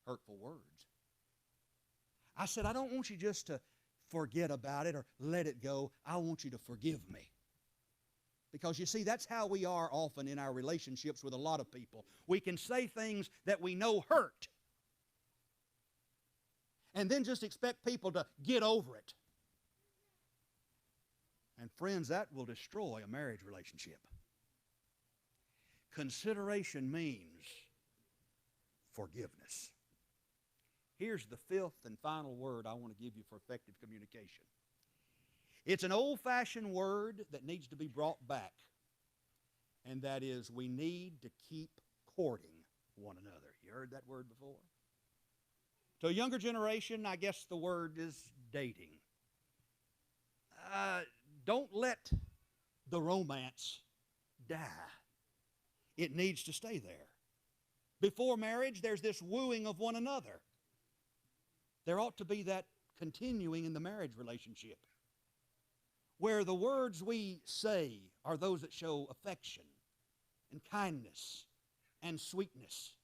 Hurtful words. I said, I don't want you just to forget about it or let it go. I want you to forgive me. Because you see, that's how we are often in our relationships with a lot of people. We can say things that we know hurt, and then just expect people to get over it. And friends, that will destroy a marriage relationship. Consideration means forgiveness. Here's the fifth and final word I want to give you for effective communication. It's an old-fashioned word that needs to be brought back, and that is we need to keep courting one another. You heard that word before? To a younger generation, I guess the word is dating. Don't let the romance die. It needs to stay there. Before marriage, there's this wooing of one another. There ought to be that continuing in the marriage relationship, where the words we say are those that show affection and kindness and sweetness,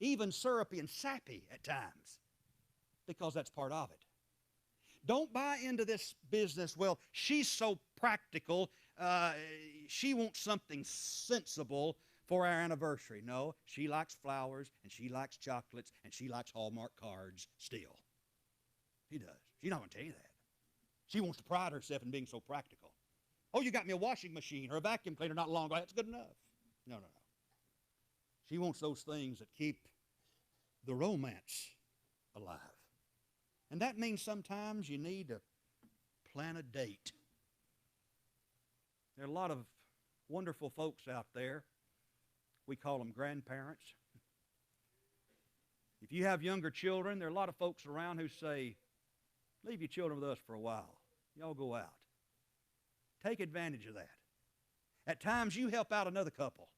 even syrupy and sappy at times, because that's part of it. Don't buy into this business, well, she's so practical, she wants something sensible for our anniversary. No, she likes flowers, and she likes chocolates, and she likes Hallmark cards still. She does. She's not going to tell you that. She wants to pride herself in being so practical. Oh, you got me a washing machine or a vacuum cleaner not long ago. That's good enough. No. She wants those things that keep the romance alive. And that means sometimes you need to plan a date. There are a lot of wonderful folks out there. We call them grandparents. If you have younger children, there are a lot of folks around who say, leave your children with us for a while. Y'all go out. Take advantage of that. At times you help out another couple.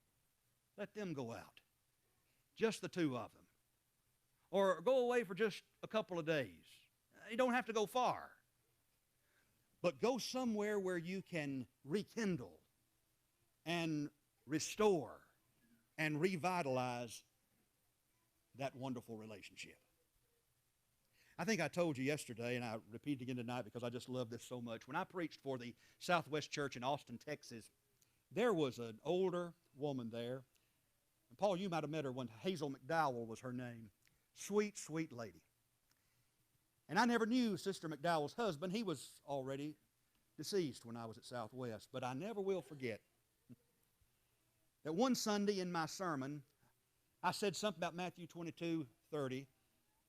Let them go out. Just the two of them. Or go away for just a couple of days. You don't have to go far. But go somewhere where you can rekindle and restore and revitalize that wonderful relationship. I think I told you yesterday, and I repeat again tonight because I just love this so much. When I preached for the Southwest Church in Austin, Texas, there was an older woman there. And Paul, you might have met her when Hazel McDowell was her name. Sweet, sweet lady. And I never knew Sister McDowell's husband. He was already deceased when I was at Southwest. But I never will forget that one Sunday in my sermon, I said something about Matthew 22:30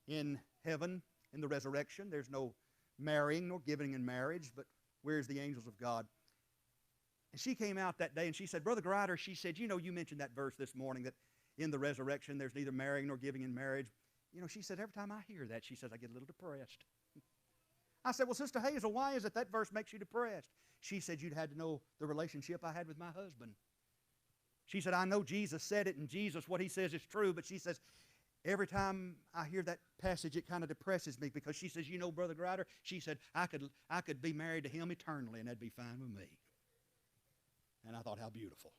in heaven in the resurrection. There's no marrying nor giving in marriage, but where's the angels of God? And she came out that day and she said, Brother Grider, she said, you know, you mentioned that verse this morning that in the resurrection there's neither marrying nor giving in marriage. You know, she said, every time I hear that, she says, I get a little depressed. I said, well, Sister Hazel, why is it that verse makes you depressed? She said, you'd had to know the relationship I had with my husband. She said, I know Jesus said it, and Jesus, what he says is true, but she says, every time I hear that passage, it kind of depresses me, because she says, you know, Brother Grider, she said, I could be married to him eternally, and that'd be fine with me. And I thought, how beautiful.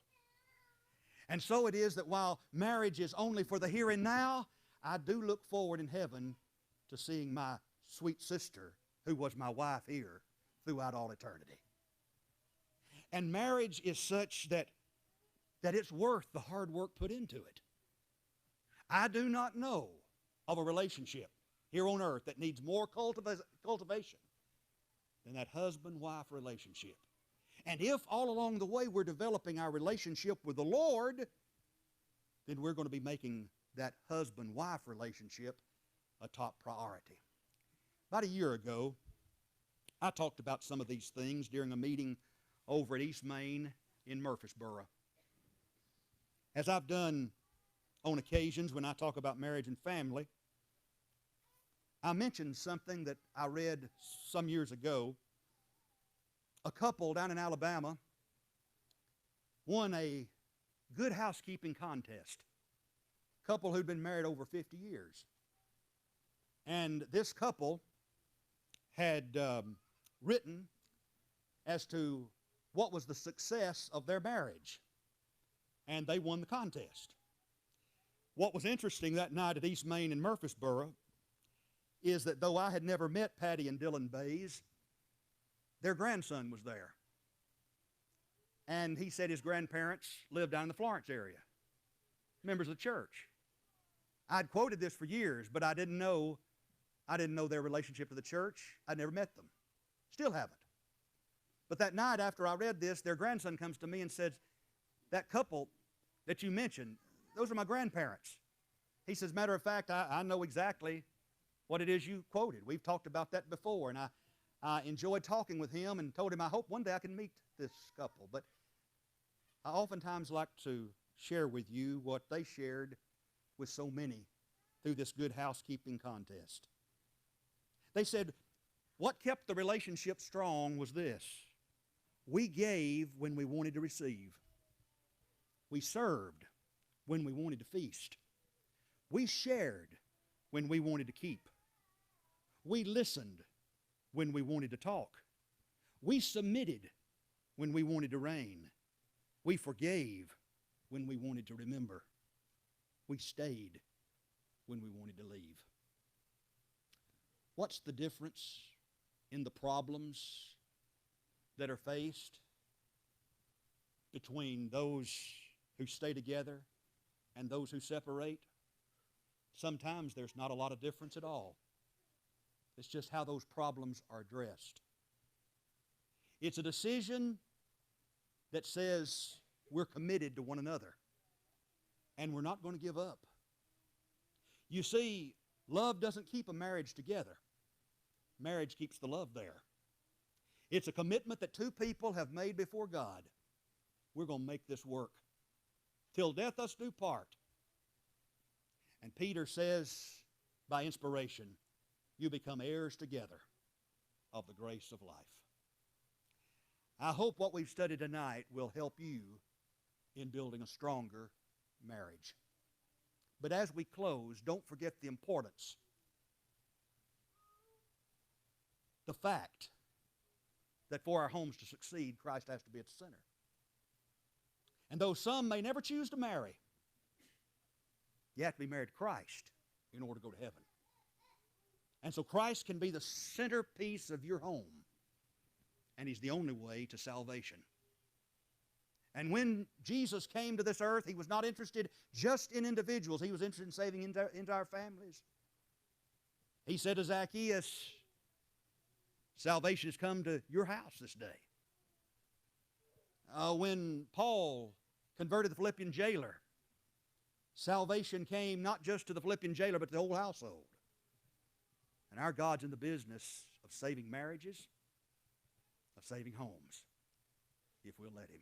And so it is that while marriage is only for the here and now, I do look forward in heaven to seeing my sweet sister, who was my wife here, throughout all eternity. And marriage is such that it's worth the hard work put into it. I do not know of a relationship here on earth that needs more cultivation than that husband-wife relationship. And if all along the way we're developing our relationship with the Lord, then we're going to be making that husband-wife relationship a top priority. About a year ago, I talked about some of these things during a meeting over at East Main in Murfreesboro. As I've done on occasions when I talk about marriage and family, I mentioned something that I read some years ago. A couple down in Alabama won a good housekeeping contest. A couple who'd been married over 50 years. And this couple had written as to what was the success of their marriage. And they won the contest. What was interesting that night at East Main in Murfreesboro is that though I had never met Patty and Dylan Bays, their grandson was there. And he said his grandparents lived down in the Florence area, members of the church. I'd quoted this for years, but I didn't know their relationship to the church. I'd never met them. Still haven't. But that night after I read this, their grandson comes to me and says, that couple that you mentioned, those are my grandparents. He says, matter of fact, I know exactly what it is you quoted. We've talked about that before, and I enjoyed talking with him and told him I hope one day I can meet this couple. But I oftentimes like to share with you what they shared with so many through this good housekeeping contest. They said, what kept the relationship strong was this: we gave when we wanted to receive. We served when we wanted to feast. We shared when we wanted to keep. We listened when we wanted to talk. We submitted when we wanted to reign. We forgave when we wanted to remember. We stayed when we wanted to leave. What's the difference in the problems that are faced between those who stay together and those who separate? Sometimes there's not a lot of difference at all. It's just how those problems are addressed. It's a decision that says we're committed to one another and we're not going to give up. You see, love doesn't keep a marriage together. Marriage keeps the love there. It's a commitment that two people have made before God. We're going to make this work. Till death us do part. And Peter says, by inspiration, you become heirs together of the grace of life. I hope what we've studied tonight will help you in building a stronger marriage. But as we close, don't forget the importance, the fact that for our homes to succeed, Christ has to be at the center. And though some may never choose to marry, you have to be married to Christ in order to go to heaven. And so Christ can be the centerpiece of your home, and He's the only way to salvation. And when Jesus came to this earth, He was not interested just in individuals. He was interested in saving entire families. He said to Zacchaeus, salvation has come to your house this day. When Paul converted the Philippian jailer, salvation came not just to the Philippian jailer, but to the whole household. And our God's in the business of saving marriages, of saving homes, if we'll let Him.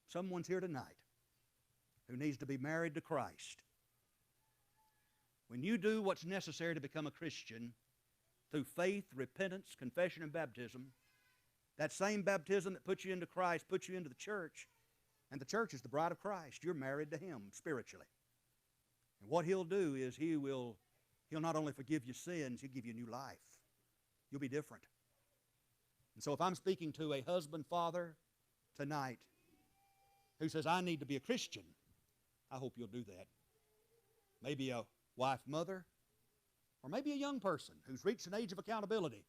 Someone's here tonight who needs to be married to Christ. When you do what's necessary to become a Christian through faith, repentance, confession, and baptism, that same baptism that puts you into Christ puts you into the church, and the church is the bride of Christ. You're married to Him spiritually. And what He'll do is He'll not only forgive your sins, He'll give you new life. You'll be different. And so if I'm speaking to a husband, father tonight who says, I need to be a Christian, I hope you'll do that. Maybe a wife, mother, or maybe a young person who's reached an age of accountability,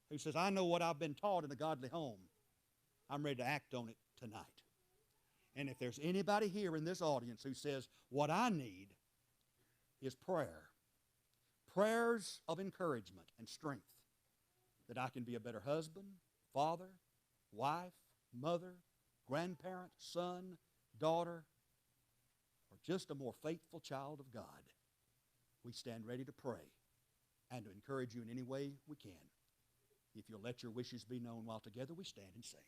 who says, I know what I've been taught in a godly home. I'm ready to act on it tonight. And if there's anybody here in this audience who says, what I need is prayer, prayers of encouragement and strength, that I can be a better husband, father, wife, mother, grandparent, son, daughter, or just a more faithful child of God, we stand ready to pray and to encourage you in any way we can. If you'll let your wishes be known while together we stand and sing.